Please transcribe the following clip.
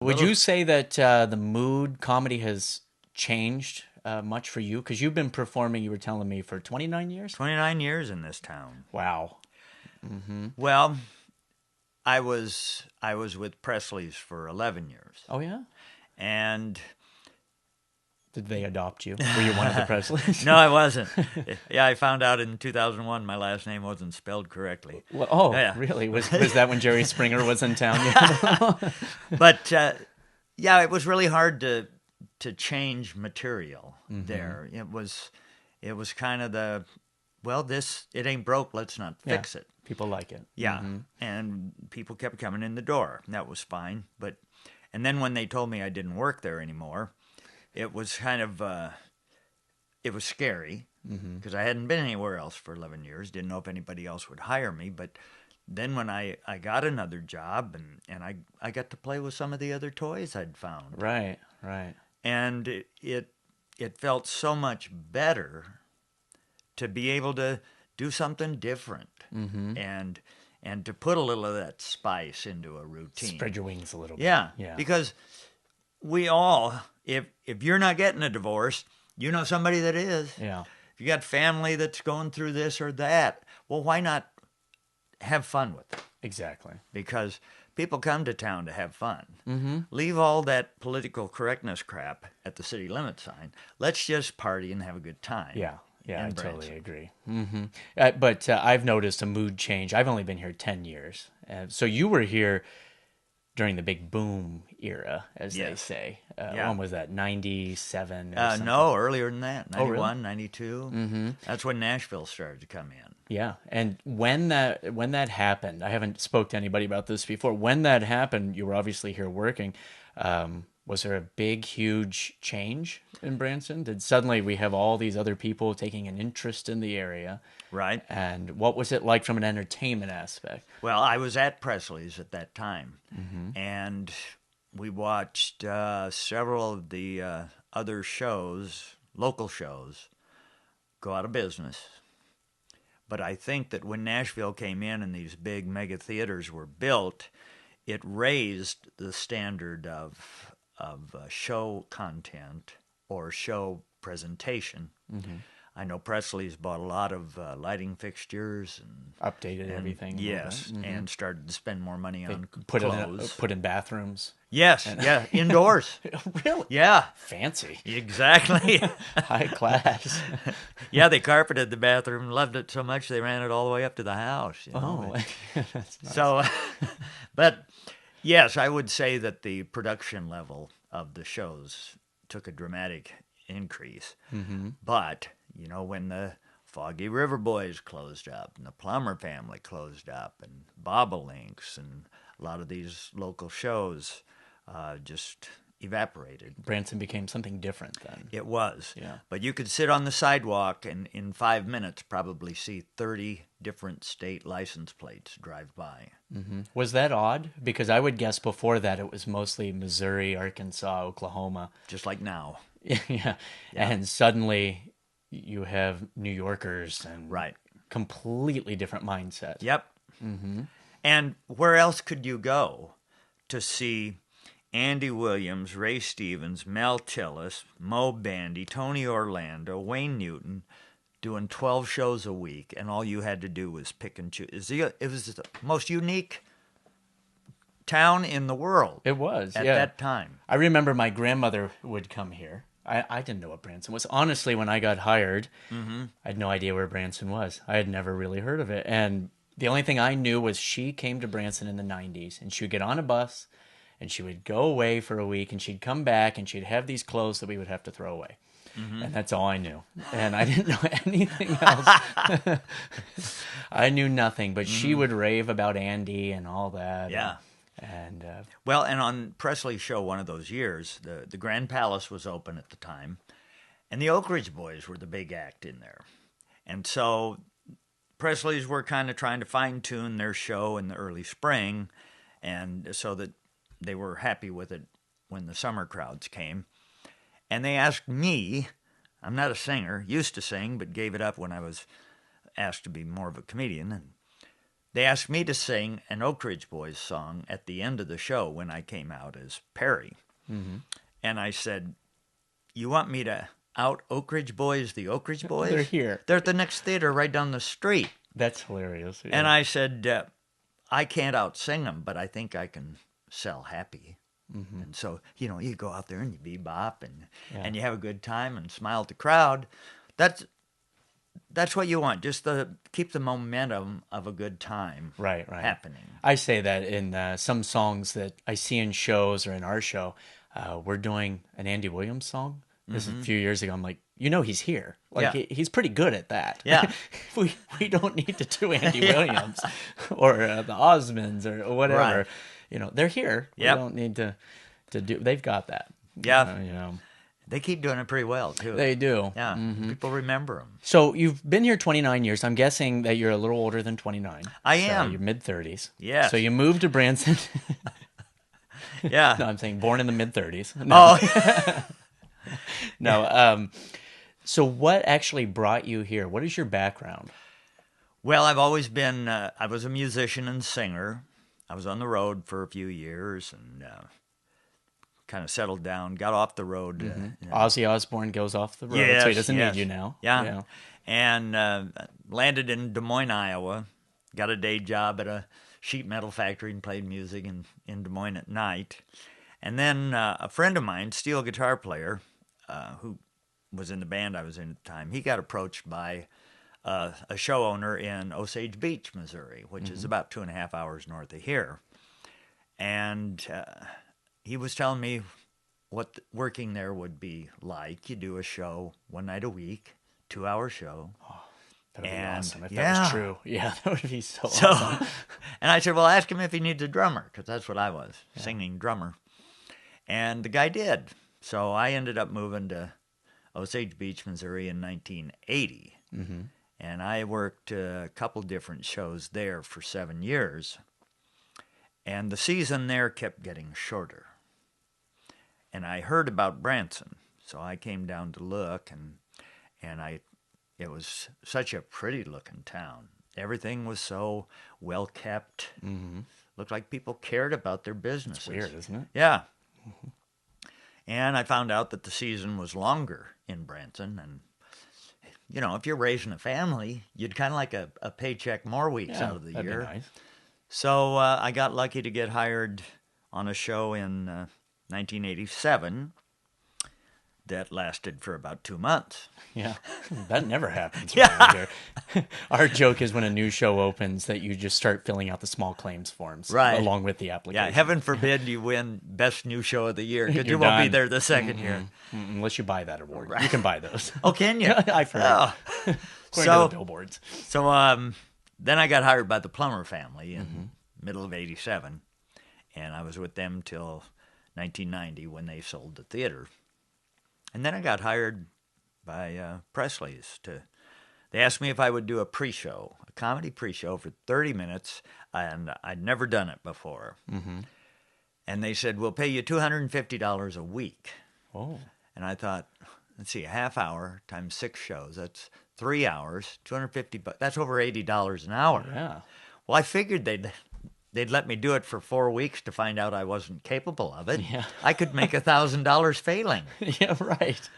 Would you say that the mood comedy has changed much for you? Because you've been performing, you were telling me, for 29 years? 29 years in this town. Wow. Hmm. Well, I was with Presley's for 11 years. Oh, yeah? And Did they adopt you? Were you one of the Presleys? no, I wasn't. Yeah, I found out in 2001 my last name wasn't spelled correctly. Well, oh, Yeah. really? Was that when Jerry Springer was in town? Yeah. But yeah, it was really hard to change material there. It was kind of this it ain't broke, let's not Yeah. fix it. People like it. Yeah, and people kept coming in the door. That was fine. And then when they told me I didn't work there anymore, it was kind of it was scary because I hadn't been anywhere else for 11 years. Didn't know if anybody else would hire me. But then when I got another job and I got to play with some of the other toys I'd found, Right, right. and it felt so much better to be able to do something different and to put a little of that spice into a routine. Spread your wings a little bit. Yeah, Yeah. because we all, if you're not getting a divorce, you know somebody that is. Yeah. If you got family that's going through this or that, well, why not have fun with it? Exactly. Because people come to town to have fun. Leave all that political correctness crap at the city limit sign. Let's just party and have a good time. Yeah. Yeah, I in totally Branson. agree. But I've noticed a mood change. I've only been here 10 years. So you were here during the big boom era, as they Yes. say. Yeah. When was that? 97 or something? No, earlier than that. Oh, really? 91, 92. That's when Nashville started to come in. Yeah. And when that happened, I haven't spoke to anybody about this before. When that happened, you were obviously here working. Was there a big, huge change in Branson? Did suddenly we have all these other people taking an interest in the area? Right. And what was it like from an entertainment aspect? Well, I was at Presley's at that time, and we watched several of the other shows, local shows, go out of business. But I think that when Nashville came in and these big mega theaters were built, it raised the standard of show content or show presentation. I know Presley's bought a lot of lighting fixtures and Updated everything. a little yes, bit. and started to spend more money on Put clothes. put in bathrooms. Yes, yeah, indoors. Really? Yeah, Fancy. exactly. High class. Yeah, they carpeted the bathroom, loved it so much they ran it all the way up to the house. Oh, that's nice. So, but yes, I would say that the production level of the shows took a dramatic increase. But, when the Foggy River Boys closed up and the Plummer family closed up and Bobolinks and a lot of these local shows just evaporated. Branson became something different then. It was. Yeah. But you could sit on the sidewalk and in 5 minutes probably see 30 different state license plates drive by. Was that odd? Because I would guess before that it was mostly Missouri, Arkansas, Oklahoma. Just like now. Yeah. And suddenly you have New Yorkers and Right. completely different mindset. Yep. And where else could you go to see Andy Williams, Ray Stevens, Mel Tillis, Mo Bandy, Tony Orlando, Wayne Newton doing 12 shows a week, and all you had to do was pick and choose? It was the most unique town in the world It was, at yeah. that time. I remember my grandmother would come here. I didn't know what Branson was. Honestly, when I got hired, I had no idea where Branson was. I had never really heard of it. And the only thing I knew was she came to Branson in the 90s, and she would get on a bus, and she would go away for a week, and she'd come back, and she'd have these clothes that we would have to throw away. And that's all I knew. And I didn't know anything else. I knew nothing, but she would rave about Andy and all that. Yeah. And Well, and on Presley's show one of those years, the Grand Palace was open at the time, and the Oak Ridge Boys were the big act in there. And so Presley's were kind of trying to fine-tune their show in the early spring, and so that they were happy with it when the summer crowds came. And they asked me, I'm not a singer, used to sing, but gave it up when I was asked to be more of a comedian. And they asked me to sing an Oak Ridge Boys song at the end of the show when I came out as Perry. Mm-hmm. And I said, you want me to out Oak Ridge Boys the Oak Ridge Boys? They're here. They're at the next theater right down the street. That's hilarious. Yeah. And I said, I can't out sing them, but I think I can sell happy. Mm-hmm. And so, you go out there and you bebop and you have a good time and smile at the crowd. That's what you want, just keep the momentum of a good time happening. I say that in some songs that I see in shows or in our show. We're doing an Andy Williams song. This is a few years ago. I'm like, he's here. Like he's pretty good at that. Yeah, we don't need to do Andy Williams or the Osmonds or whatever. Right. They're here. Yep. We don't need to do. They've got that. Yeah. They keep doing it pretty well, too. They do. Yeah, people remember them. So you've been here 29 years. I'm guessing that you're a little older than 29. I am. So you're mid-30s. Yes. So you moved to Branson. Yeah. No, I'm saying born in the mid-30s. No. Oh. No. So what actually brought you here? What is your background? Well, I've always been, I was a musician and singer. I was on the road for a few years and kind of settled down, got off the road. Ozzy Osbourne goes off the road, yes, so he doesn't need you now. Yeah. And landed in Des Moines, Iowa. Got a day job at a sheet metal factory and played music in Des Moines at night. And then a friend of mine, steel guitar player, who was in the band I was in at the time, he got approached by a show owner in Osage Beach, Missouri, which is about 2.5 hours north of here. And he was telling me what working there would be like. You do a show one night a week, 2-hour show. Oh, that would be awesome if that was true. Yeah, that would be so awesome. And I said, well, ask him if he needs a drummer, because that's what I was, singing drummer. And the guy did. So I ended up moving to Osage Beach, Missouri in 1980. Mm-hmm. And I worked a couple different shows there for 7 years. And the season there kept getting shorter. And I heard about Branson, so I came down to look, and it was such a pretty-looking town. Everything was so well-kept. Mm-hmm. Looked like people cared about their businesses. It's weird, isn't it? Yeah. Mm-hmm. And I found out that the season was longer in Branson, and if you're raising a family, you'd kind of like a paycheck more weeks out of the year. Be nice. So I got lucky to get hired on a show in 1987 that lasted for about 2 months. Yeah, that never happens around here. Our joke is when a new show opens that you just start filling out the small claims forms along with the application. Yeah, heaven forbid you win Best New Show of the Year, because you won't be there the second year. Unless you buy that award. Right. You can buy those. Oh, can you? I've heard. Oh. According to the billboards. So then I got hired by the Plummer family in middle of 87, and I was with them till 1990 when they sold the theater. And then I got hired by Presley's. They asked me if I would do a pre-show, a comedy pre-show for 30 minutes, and I'd never done it before. Mm-hmm. And they said, we'll pay you $250 a week. Oh. And I thought, let's see, a half hour times 6 shows, that's 3 hours, $250, that's over $80 an hour. Yeah. Well, I figured they'd let me do it for 4 weeks to find out I wasn't capable of it. Yeah. I could make $1,000 failing. Yeah, right.